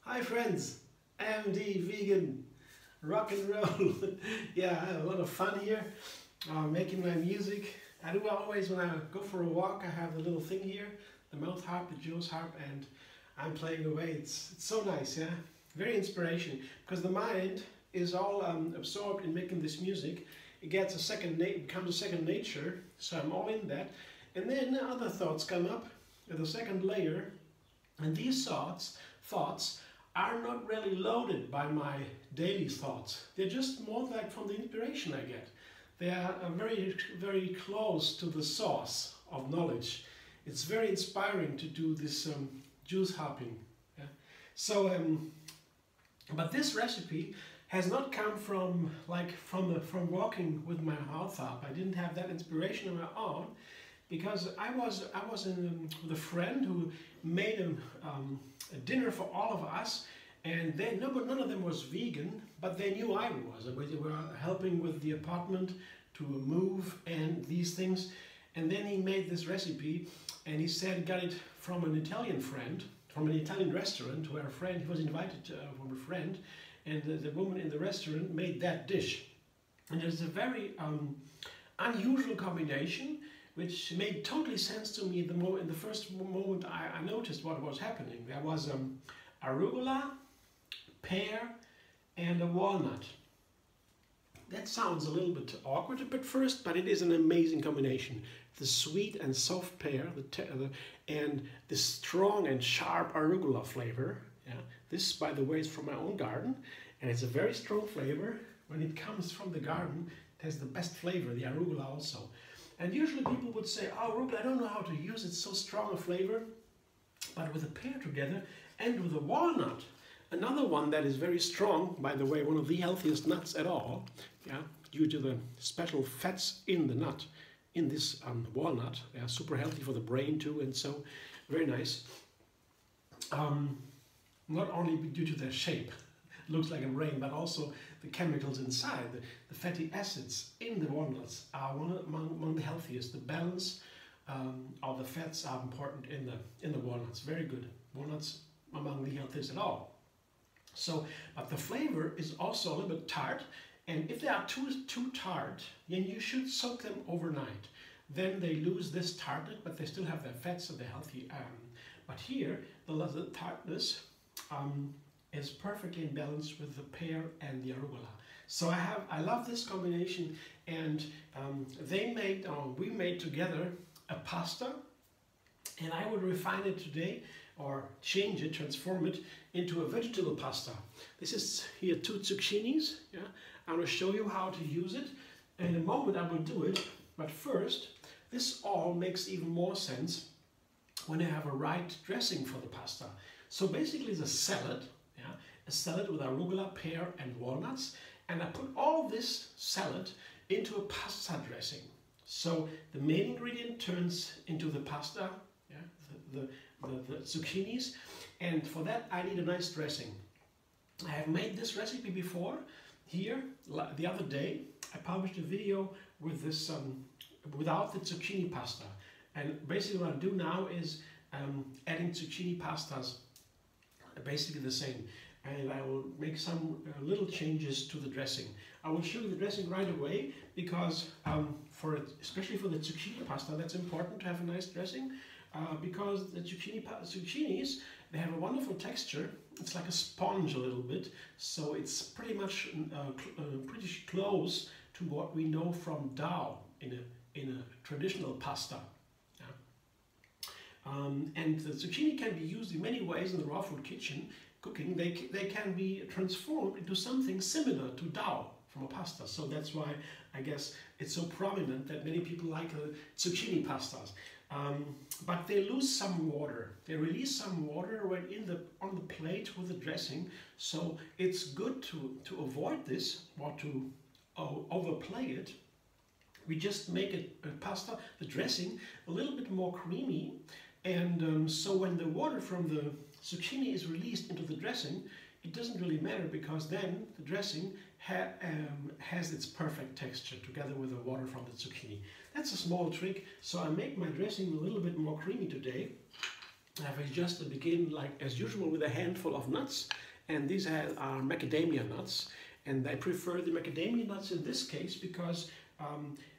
Hi friends, MD Vegan, rock and roll. Yeah, I have a lot of fun here making my music. I do always, when I go for a walk, I have the little thing here, the mouth harp, the Joe's harp, and I'm playing away. It's so nice, yeah? Very inspiration, because the mind is all absorbed in making this music. It gets becomes a second nature, so I'm all in that. And then other thoughts come up with a second layer, and these thoughts are not really loaded by my daily thoughts. They're just more like from the inspiration I get. They are very, very close to the source of knowledge. It's very inspiring to do this juice hopping. Yeah? So, but this recipe has not come from walking with my mouth up. I didn't have that inspiration on my own, because I was with a friend who made a dinner for all of us, and none of them was vegan, but they knew I was. We were helping with the apartment to move and these things, and then he made this recipe, and he said he got it from an Italian friend, from an Italian restaurant where he was invited from a friend, and the woman in the restaurant made that dish. And it's a very unusual combination, which made totally sense to me in the first moment I noticed what was happening. There was arugula, pear, and a walnut. That sounds a little bit awkward at first, but it is an amazing combination. The sweet and soft pear, and the strong and sharp arugula flavor. Yeah. This, by the way, is from my own garden, and it's a very strong flavor. When it comes from the garden, it has the best flavor, the arugula also. And usually people would say, oh, arugula, I don't know how to use it, so strong a flavor. But with a pear together and with a walnut, another one that is very strong, by the way, one of the healthiest nuts at all, yeah, due to the special fats in the nut, in this walnut. They are super healthy for the brain too, and so very nice. Not only due to their shape, looks like a brain, but also the chemicals inside, the fatty acids in the walnuts are among the healthiest. The balance of the fats are important in the walnuts. Very good. Walnuts among the healthiest at all. So, but the flavor is also a little bit tart, and if they are too tart, then you should soak them overnight. Then they lose this tartness, but they still have their fats and they're healthy. But here, the tartness is perfectly in balance with the pear and the arugula. So I love this combination, and we made together a pasta, and I would refine it today, or change it, transform it into a vegetable pasta. This is here 2 zucchinis. Yeah, I'm going to show you how to use it. In a moment I will do it, but first, this all makes even more sense when you have a right dressing for the pasta. So basically it's a salad, yeah, a salad with arugula, pear and walnuts, and I put all this salad into a pasta dressing. So the main ingredient turns into the pasta, yeah, the zucchinis, and for that I need a nice dressing. I have made this recipe before. Here, the other day, I published a video with this without the zucchini pasta, and basically what I do now is adding zucchini pastas, basically the same, and I will make some little changes to the dressing. I will show you the dressing right away, because especially for the zucchini pasta, that's important to have a nice dressing, because the zucchinis, they have a wonderful texture. It's like a sponge a little bit, so it's pretty much pretty close to what we know from dough in a traditional pasta. And the zucchini can be used in many ways in the raw food kitchen cooking. They can be transformed into something similar to dough from a pasta. So that's why I guess it's so prominent that many people like zucchini pastas. But they lose some water. They release some water when on the plate with the dressing. So it's good to avoid this, or to overplay it. We just make the dressing, a little bit more creamy. And so when the water from the zucchini is released into the dressing, it doesn't really matter, because then the dressing has its perfect texture together with the water from the zucchini. That's a small trick. So I make my dressing a little bit more creamy today. I just begin, like as usual, with a handful of nuts, and these are macadamia nuts, and I prefer the macadamia nuts in this case because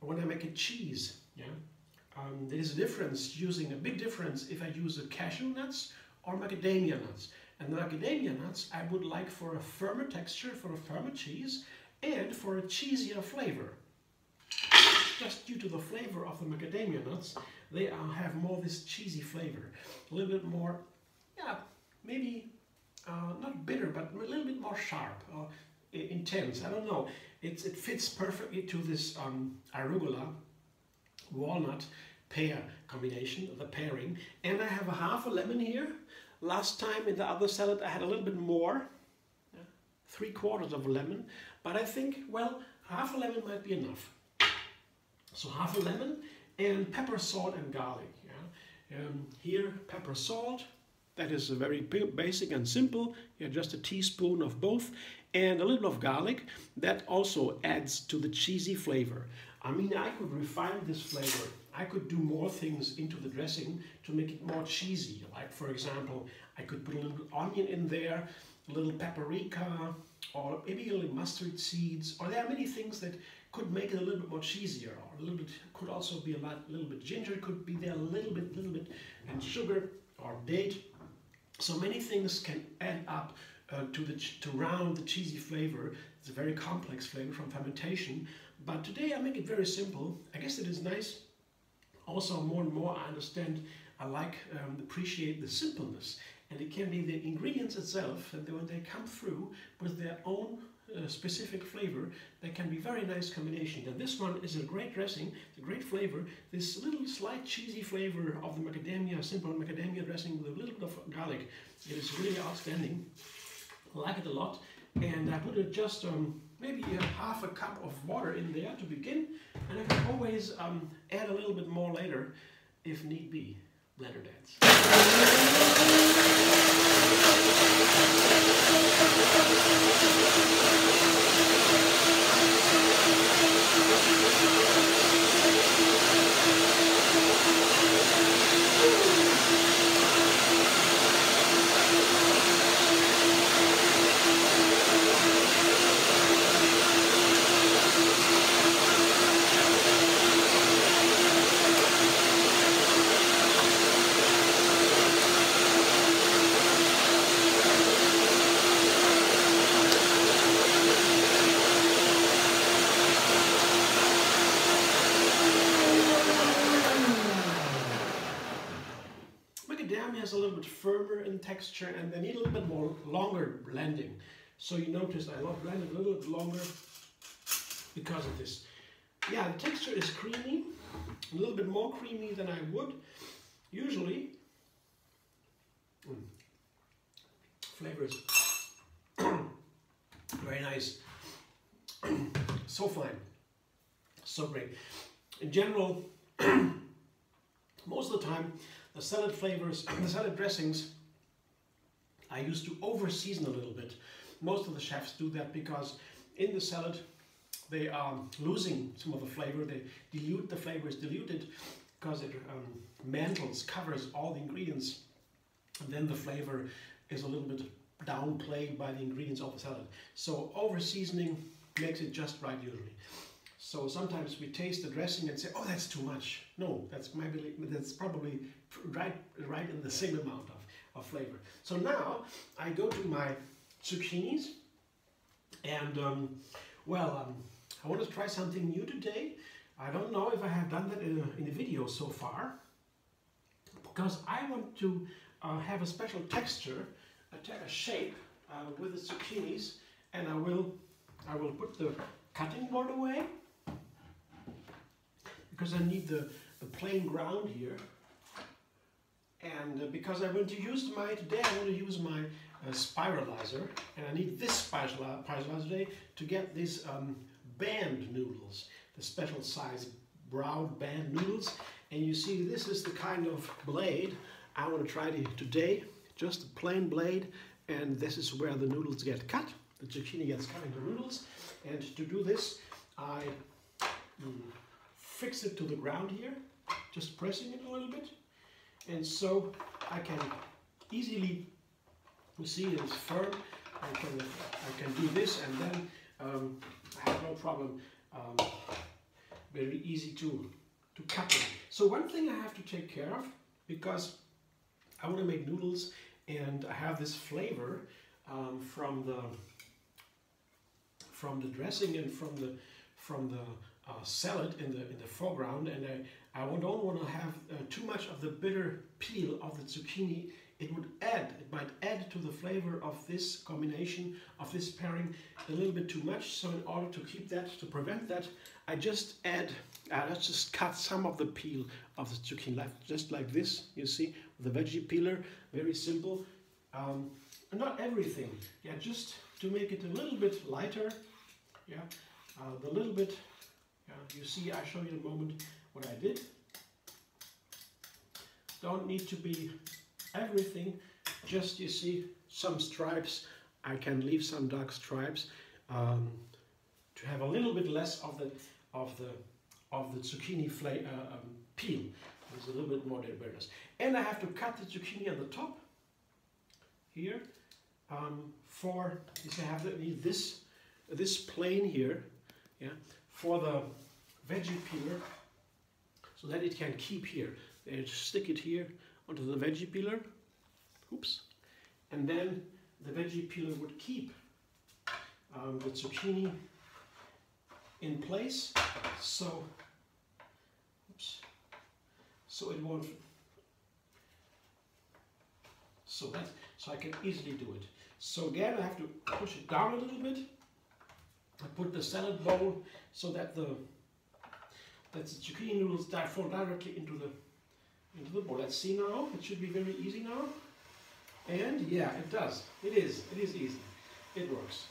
when I make a cheese, there is a difference, a big difference if I use the cashew nuts or macadamia nuts. And the macadamia nuts I would like for a firmer texture, for a firmer cheese, and for a cheesier flavor. Just due to the flavor of the macadamia nuts, they have more this cheesy flavor. A little bit more, maybe not bitter, but a little bit more sharp, intense. I don't know. It fits perfectly to this arugula, walnut, pear combination, the pairing. And I have a half a lemon here. Last time in the other salad I had a little bit more, 3/4 of a lemon, but I think, well, half a lemon might be enough. So half a lemon, and pepper, salt and garlic. Here, pepper, salt, that is very basic and simple. Just a teaspoon of both, and a little of garlic. That also adds to the cheesy flavor. I mean, I could refine this flavor. I could do more things into the dressing to make it more cheesy. Like, for example, I could put a little onion in there, a little paprika, or maybe a little mustard seeds. Or there are many things that could make it a little bit more cheesier. Or a little bit, could also be a little bit ginger could be there, a little bit, and sugar or date. So many things can add up to round the cheesy flavor. It's a very complex flavor from fermentation. But today I make it very simple. I guess it is nice. Also, more and more I understand, I appreciate the simpleness. And it can be the ingredients itself, and when they come through with their own specific flavor, they can be very nice combination. And this one is a great dressing, it's a great flavor. This little slight cheesy flavor of the macadamia, simple macadamia dressing with a little bit of garlic. It is really outstanding. I like it a lot. And I put it just maybe half a cup of water in there to begin, and I can always add a little bit more later if need be. Blender dance. Macadamia is a little bit firmer in texture, and they need a little bit more longer blending. So you notice I blend it a little bit longer because of this. Yeah, the texture is creamy, a little bit more creamy than I would usually. Flavor is very nice. So fine, so great. In general, most of the time, the salad flavors, the salad dressings, I used to over-season a little bit. Most of the chefs do that because in the salad they are losing some of the flavor. They dilute, the flavor is diluted because it covers all the ingredients, and then the flavor is a little bit downplayed by the ingredients of the salad. So over-seasoning makes it just right usually. So sometimes we taste the dressing and say, oh, that's too much. No, that's probably right in the same amount of flavor. So now I go to my zucchinis, and I want to try something new today. I don't know if I have done that in a video so far, because I want to have a special texture, a shape with the zucchinis, and I will put the cutting board away, because I need the plain ground here, and because I want to use today I want to use my spiralizer, and I need this spiralizer today to get these band noodles, the special size brown band noodles. And you see, this is the kind of blade I want to try today, just a plain blade, and this is where the noodles get cut. The zucchini gets cut into noodles, and to do this I fix it to the ground here, just pressing it a little bit, and so I can easily, you see it's firm, I can do this, and then I have no problem, very easy to cut it. So one thing I have to take care of, because I want to make noodles and I have this flavor from the dressing and from the salad in the foreground, and I don't want to have too much of the bitter peel of the zucchini. It might add to the flavor of this combination, of this pairing, a little bit too much. So in order to keep that, to prevent that, I just let's just cut some of the peel of the zucchini, just like this, you see, with the veggie peeler, very simple. Not everything, yeah, just to make it a little bit lighter, yeah, the little bit, yeah, you see, I'll show you in a moment what I did. Don't need to be everything, just, you see, some stripes. I can leave some dark stripes to have a little bit less of the zucchini peel. There's a little bit more bitterness. And I have to cut the zucchini on the top here for, you see, I have to need this plane here, yeah, for the veggie peeler, so that it can keep here. They stick it here onto the veggie peeler, oops, and then the veggie peeler would keep the zucchini in place, so, oops, so it won't, so I can easily do it. So again, I have to push it down a little bit. I put the salad bowl so that the zucchini noodles fall directly into the bowl. Let's see now. It should be very easy now. And yeah, it does. It is easy. It works.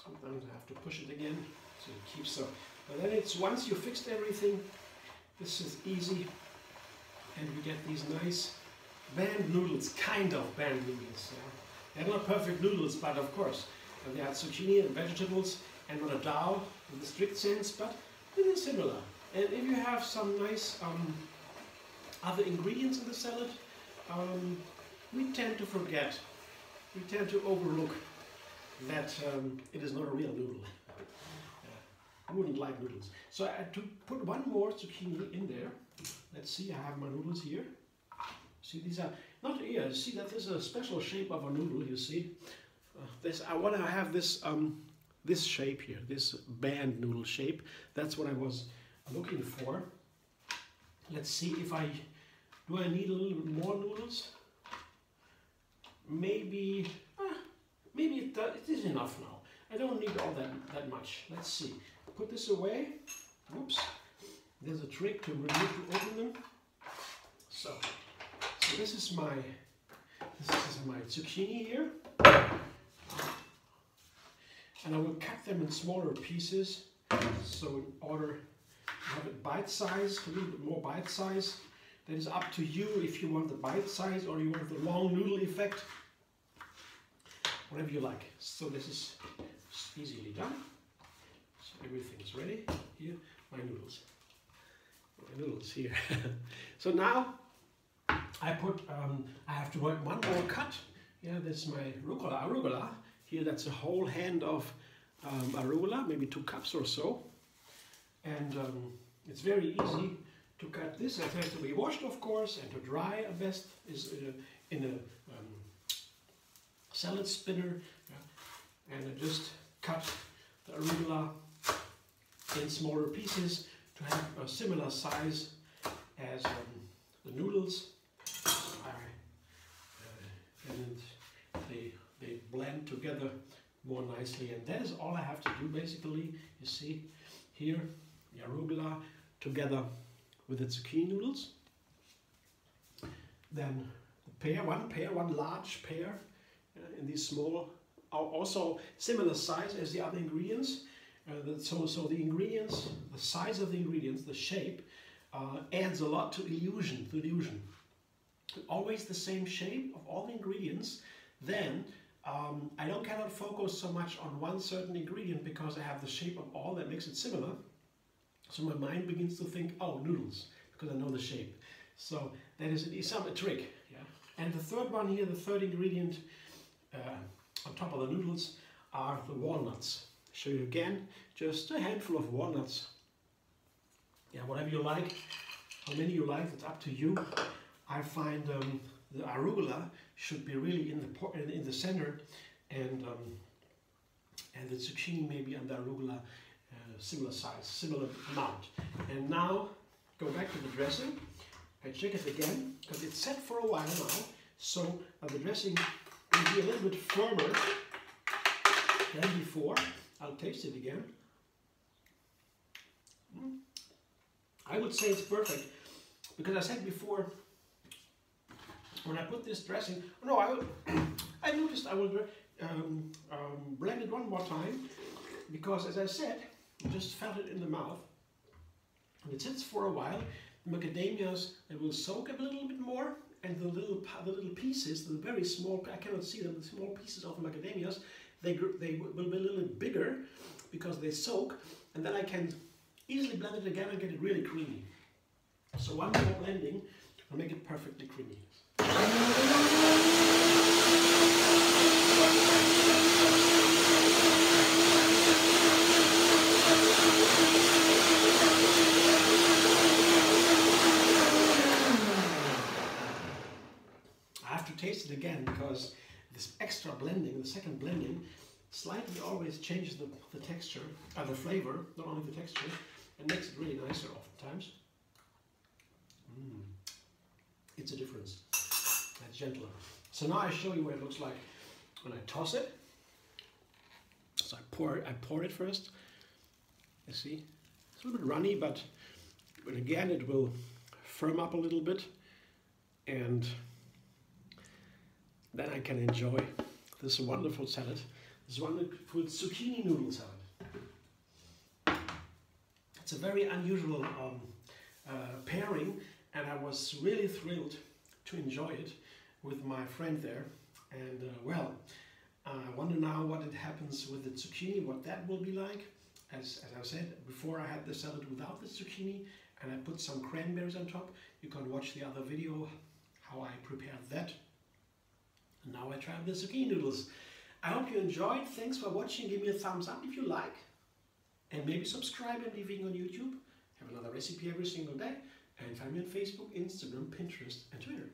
Sometimes I have to push it again so it keeps up. But then it's, once you fixed everything, this is easy, and we get these nice band noodles, kind of band noodles. Yeah. They're not perfect noodles, but of course, they are zucchini and vegetables, and not a dal in the strict sense, but it is similar. And if you have some nice other ingredients in the salad, we tend to forget, we tend to overlook that it is not a real noodle. I wouldn't like noodles. So I had to put one more zucchini in there. Let's see, I have my noodles here. See, these are not here. See that this is a special shape of a noodle. You see, I want to have this this shape here, this band noodle shape. That's what I was looking for. Let's see if I need a little bit more noodles. Maybe it is enough now. I don't need all that much. Let's see. Put this away. Oops. There's a trick to open them. So this is my zucchini here, and I will cut them in smaller pieces. So in order to have it bite-sized, a little bit more bite-sized, that is up to you if you want the bite-size or you want the long noodle effect, whatever you like. So this is easily done. So everything is ready. Here, my noodles. My noodles here. So now I have to make one more cut. Yeah, this is my arugula. Here, that's a whole hand of arugula, maybe 2 cups or so. And it's very easy to cut this. It has to be washed, of course, and to dry at best is in a salad spinner. Yeah. And I just cut the arugula in smaller pieces to have a similar size as the noodles. And they blend together more nicely, and that is all I have to do basically. You see here the arugula together with the zucchini noodles, then the one large pear in these small, also similar size as the other ingredients. So the ingredients, the size of the ingredients, the shape adds a lot to illusion. Always the same shape of all the ingredients then I cannot focus so much on one certain ingredient because I have the shape of all that makes it similar. So my mind begins to think, oh, noodles, because I know the shape. So that is a trick. Yeah. And the third one here, the third ingredient on top of the noodles are the walnuts. I'll show you again, just a handful of walnuts. Yeah, whatever you like, how many you like, it's up to you. I find the arugula should be really in the center, and the zucchini maybe and the arugula similar size, similar amount. And now go back to the dressing. I check it again because it's set for a while now, so the dressing will be a little bit firmer than before. I'll taste it again. I would say it's perfect because I said before, when I put this dressing, I noticed I will blend it one more time because, as I said, I just felt it in the mouth. And it sits for a while. The macadamias, it will soak a little bit more, and the little pieces, the very small, I cannot see them, the small pieces of the macadamias, they will be a little bit bigger because they soak, and then I can easily blend it again and get it really creamy. So one more blending will make it perfectly creamy. I have to taste it again because this extra blending, the second blending, slightly always changes the texture, the flavor, not only the texture, and makes it really nicer oftentimes. It's a difference. That's gentler. So now I show you what it looks like when I toss it. So I pour it first. You see, it's a little bit runny, but again it will firm up a little bit, and then I can enjoy this wonderful salad. This wonderful zucchini noodle salad. It's a very unusual pairing, and I was really thrilled to enjoy it with my friend there. And well, I wonder now what it happens with the zucchini, what that will be like. As I said before, I had the salad without the zucchini, and I put some cranberries on top. You can watch the other video how I prepared that. And now I tried the zucchini noodles. I hope you enjoyed. Thanks for watching. Give me a thumbs up if you like, and maybe subscribe and be vegan on YouTube. Have another recipe every single day. And find me on Facebook, Instagram, Pinterest, and Twitter.